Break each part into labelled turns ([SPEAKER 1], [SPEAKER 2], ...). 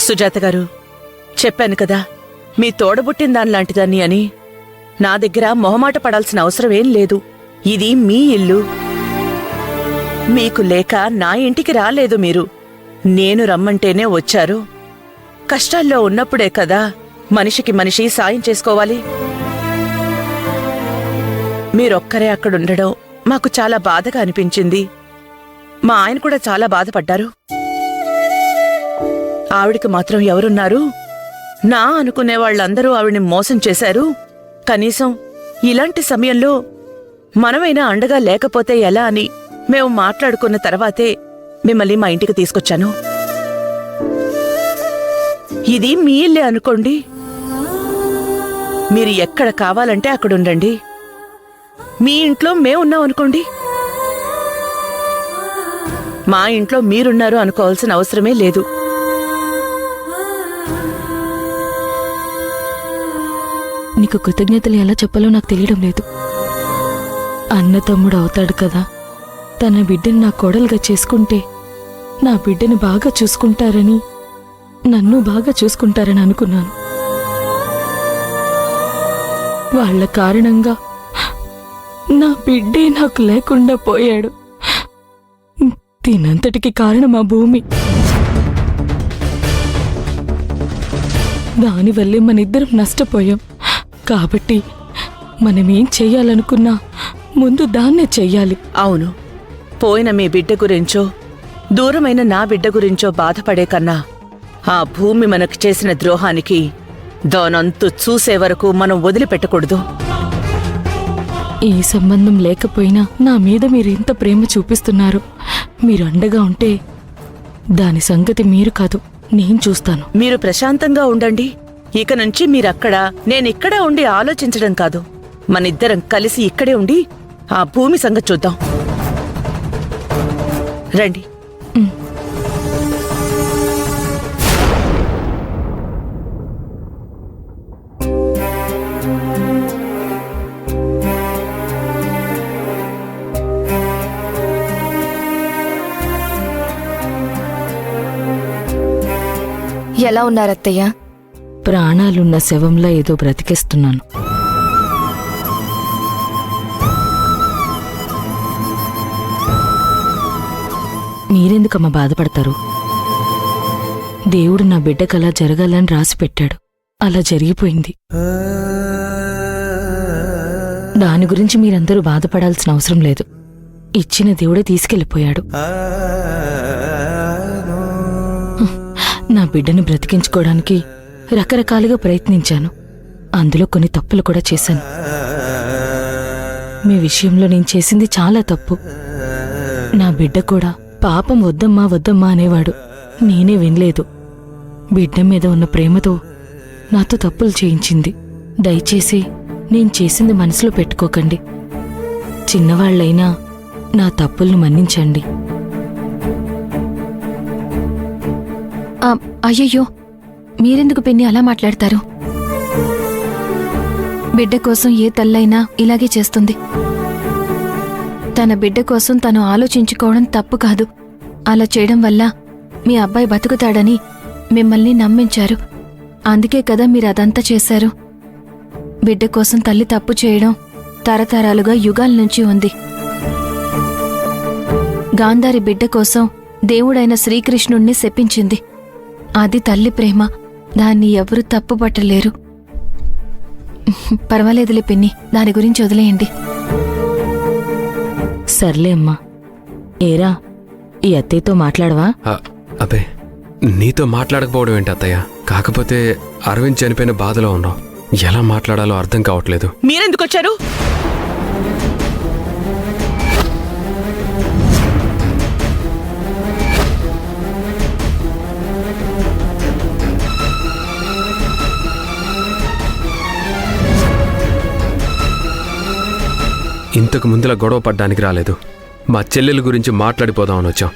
[SPEAKER 1] సుజాత గారు, చెప్పాను కదా మీ తోడబుట్టిన దానిలాంటిదాన్ని అని. నా దగ్గర మొహమాట పడాల్సిన అవసరమేం లేదు. ఇది మీ ఇల్లు. మీకు లేక నా ఇంటికి రాలేదు మీరు. నేను రమ్మంటేనే వచ్చారు. కష్టాల్లో ఉన్నప్పుడే కదా మనిషికి మనిషి సాయం చేసుకోవాలి. మీరొక్కరే అక్కడుండడం మాకు చాలా బాధగా అనిపించింది. మా ఆయన కూడా చాలా బాధపడ్డారు. ఆవిడికి మాత్రం ఎవరున్నారు? నా అనుకునే వాళ్ళందరూ ఆవిడ్ని మోసం చేశారు. కనీసం ఇలాంటి సమయంలో మనమైనా అండగా లేకపోతే ఎలా అని మేము మాట్లాడుకున్న తర్వాతే మిమ్మల్ని మా ఇంటికి తీసుకొచ్చాను. ఇది మీ ఇల్లే అనుకోండి. మీరు ఎక్కడ కావాలంటే అక్కడుండండి. మీ ఇంట్లో మేమున్నాం అనుకోండి. మా ఇంట్లో మీరున్నారు అనుకోవాల్సిన అవసరమే లేదు.
[SPEAKER 2] నీకు కృతజ్ఞతలు ఎలా చెప్పాలో నాకు తెలియడం లేదు. అన్న తమ్ముడు అవుతాడు కదా, తన బిడ్డని నా కోడలుగా చేసుకుంటే నా బిడ్డని బాగా చూసుకుంటారని, నన్ను బాగా చూసుకుంటారని అనుకున్నాను. వాళ్ళ కారణంగా నా బిడ్డే నాకు లేకుండా పోయాడు. దీనంతటికి కారణం ఆ భూమి. దానివల్లే మనిద్దరం నష్టపోయాం. కాబట్టి మనమేం చెయ్యాలనుకున్నా ముందు దాన్నే చెయ్యాలి.
[SPEAKER 1] అవును, పోయిన మీ బిడ్డ గురించో దూరమైన నా బిడ్డ గురించో బాధపడే కన్నా ఆ భూమి మనకు చేసిన ద్రోహానికి దానంతు చూసే వరకు మనం వదిలిపెట్టకూడదు.
[SPEAKER 2] ఈ సంబంధం లేకపోయినా నా మీద మీరింత ప్రేమ చూపిస్తున్నారు. మీరు అండగా ఉంటే దాని సంగతి మీరు కాదు, నేను చూస్తాను.
[SPEAKER 1] మీరు ప్రశాంతంగా ఉండండి. ఇక నుంచి మీరక్కడ, నేనిక్కడ ఉండి ఆలోచించడం కాదు. మనిద్దరం కలిసి ఇక్కడే ఉండి ఆ భూమి సంగతి చూద్దాం. రండి.
[SPEAKER 3] ఎలా ఉన్నారత్తయ్య?
[SPEAKER 2] ప్రాణాలున్న శవంలా ఏదో బ్రతికేస్తున్నాను. మీరెందుకమ్మా బాధపడతారు? దేవుడు నా బిడ్డకలా జరగాలని రాసిపెట్టాడు. అలా జరిగిపోయింది. దాని గురించి మీరందరూ బాధపడాల్సిన అవసరం లేదు. ఇచ్చిన దేవుడే తీసుకెళ్ళిపోయాడు. నా బిడ్డను బ్రతికించుకోవడానికి రకరకాలుగా ప్రయత్నించాను. అందులో కొన్ని తప్పులు కూడా చేశాను. మీ విషయంలో నేను చేసింది చాలా తప్పు. నా బిడ్డ కూడా పాపం వద్దమ్మా వద్దమ్మా అనేవాడు. నేనే వినలేదు. బిడ్డ మీద ఉన్న ప్రేమతో నాతో తప్పులు చేయించింది. దయచేసి నేను చేసింది మనసులో పెట్టుకోకండి. చిన్నవాళ్లైనా నా తప్పుల్ని మన్నించండి.
[SPEAKER 3] అయ్యయ్యో, మీరెందుకు పిన్ని అలా మాట్లాడతారు? బిడ్డ కోసం ఏ తల్లైనా ఇలాగే చేస్తుంది. తన బిడ్డ కోసం తను ఆలోచించుకోవడం తప్పు కాదు. అలా చేయడం వల్ల మీ అబ్బాయి బతుకుతాడని మిమ్మల్ని నమ్మించారు. అందుకే కదా మీరు అదంతా చేశారు. బిడ్డ కోసం తల్లి తప్పు చేయడం తరతరాలుగా యుగాల నుంచి ఉంది. గాంధారి బిడ్డ కోసం దేవుడైన శ్రీకృష్ణుణ్ణి శపించింది. అది తల్లి ప్రేమ. దాన్ని ఎవరూ తప్పుపట్టలేరు. పర్వాలేదులే పిన్ని, దాని గురించి వదిలేయండి.
[SPEAKER 2] సర్లే అమ్మా. ఏరా, ఈ అత్తయ్యతో మాట్లాడవా?
[SPEAKER 4] అబ్బే, నీతో మాట్లాడకపోవడం ఏంటి అత్తయ్య? కాకపోతే అరవింద్ చనిపోయిన బాధలో ఉన్నావు. ఎలా మాట్లాడాలో అర్థం కావట్లేదు.
[SPEAKER 1] మీరెందుకొచ్చారు?
[SPEAKER 4] ఇంతకు ముందులా గొడవ పడ్డానికి రాలేదు. మా చెల్లెల గురించి మాట్లాడిపోదామని వచ్చాం.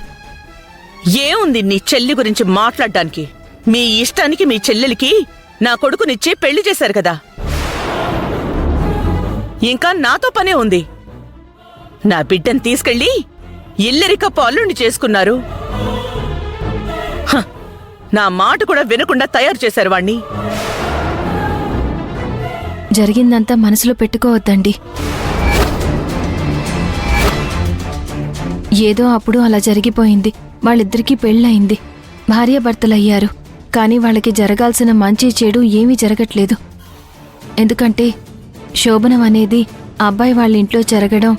[SPEAKER 1] ఏముంది నీ చెల్లి గురించి మాట్లాడడానికి? మీ ఇష్టానికి మీ చెల్లెలికి నా కొడుకునిచ్చి పెళ్లి చేశారు కదా. ఇంకా నాతో పనే ఉంది. నా బిడ్డను తీసుకెళ్లి ఇల్లరిక పాలుని చేసుకున్నారు. నా మాట కూడా వినకుండా తయారు చేశారు వాణ్ణి.
[SPEAKER 3] జరిగిందంతా మనసులో పెట్టుకోవద్దండి. ఏదో అప్పుడు అలా జరిగిపోయింది. వాళ్ళిద్దరికీ పెళ్ళయింది, భార్యాభర్తలయ్యారు. కానీ వాళ్ళకి జరగాల్సిన మంచి చెడు ఏమీ జరగట్లేదు. ఎందుకంటే శోభనం అనేది అబ్బాయి వాళ్ళ ఇంట్లో జరగడం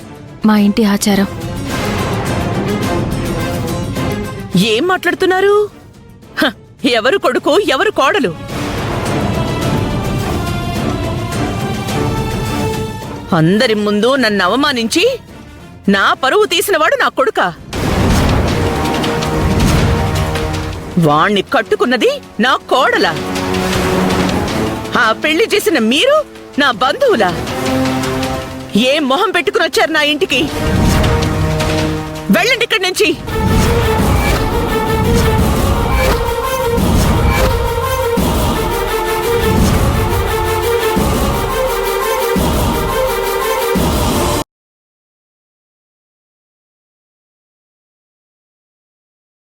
[SPEAKER 3] మా ఇంటి ఆచారం.
[SPEAKER 1] ఏం మాట్లాడుతున్నారు? హ, ఎవరు కొడుకు ఎవరు కోడలు? అందరి ముందు నన్ను అవమానించి నా పరువు తీసినవాడు నా కొడుకా? వాణ్ణి కట్టుకున్నది నా కోడలా? ఆ పెళ్లి చేసిన మీరు నా బంధువులా? ఏం మొహం పెట్టుకుని వచ్చారు నా ఇంటికి? వెళ్ళండి ఇక్కడి నుంచి.